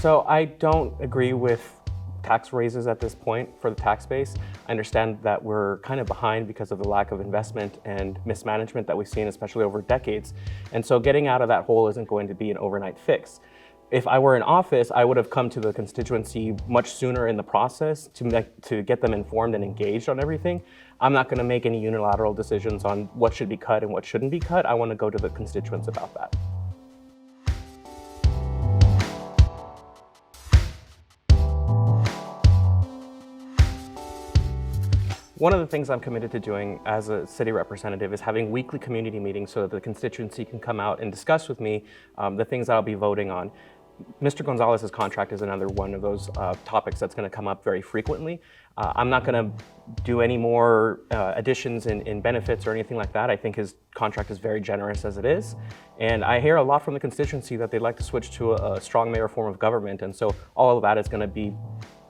So I don't agree with tax raises at this point for the tax base. I understand that we're kind of behind because of the lack of investment and mismanagement that we've seen, especially over decades. And so getting out of that hole isn't going to be an overnight fix. If I were in office, I would have come to the constituency much sooner in the process to get them informed and engaged on everything. I'm not going to make any unilateral decisions on what should be cut and what shouldn't be cut. I want to go to the constituents about that. One of the things I'm committed to doing as a city representative is having weekly community meetings so that the constituency can come out and discuss with me the things that I'll be voting on. Mr. Gonzalez's contract is another one of those topics that's going to come up very frequently. I'm not going to do any more additions in benefits or anything like that. I think his contract is very generous as it is. And I hear a lot from the constituency that they'd like to switch to a strong mayor form of government. And so all of that is going to be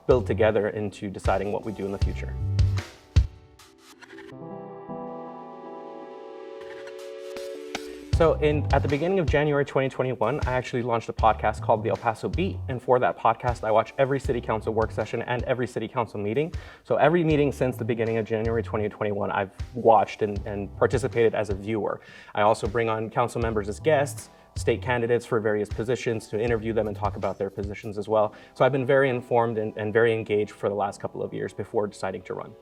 built together into deciding what we do in the future. So at the beginning of January 2021, I actually launched a podcast called the Paso Beat. And for that podcast, I watch every city council work session and every city council meeting. So every meeting since the beginning of January 2021, I've watched and participated as a viewer. I also bring on council members as guests, state candidates for various positions to interview them and talk about their positions as well. So I've been very informed and very engaged for the last couple of years before deciding to run.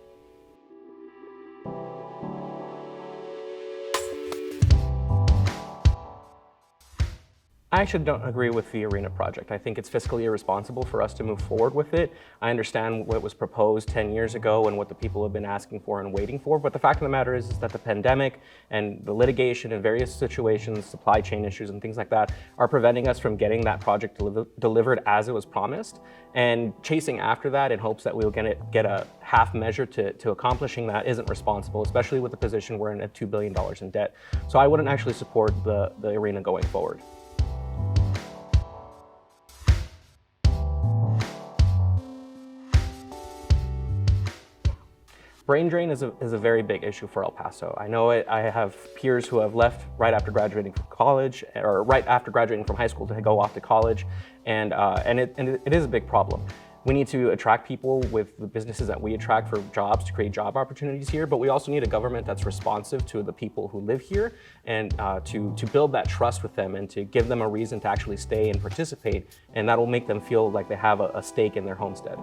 I actually don't agree with the arena project. I think it's fiscally irresponsible for us to move forward with it. I understand what was proposed 10 years ago and what the people have been asking for and waiting for, but the fact of the matter is that the pandemic and the litigation and various situations, supply chain issues and things like that are preventing us from getting that project delivered as it was promised, and chasing after that in hopes that we'll get a half measure to accomplishing that isn't responsible, especially with the position we're in at $2 billion in debt. So I wouldn't actually support the arena going forward. Brain drain is a very big issue for El Paso. I know it. I have peers who have left right after graduating from college, or right after graduating from high school to go off to college, and it is a big problem. We need to attract people with the businesses that we attract for jobs to create job opportunities here, but we also need a government that's responsive to the people who live here and to build that trust with them and to give them a reason to actually stay and participate, and that will make them feel like they have a stake in their homestead.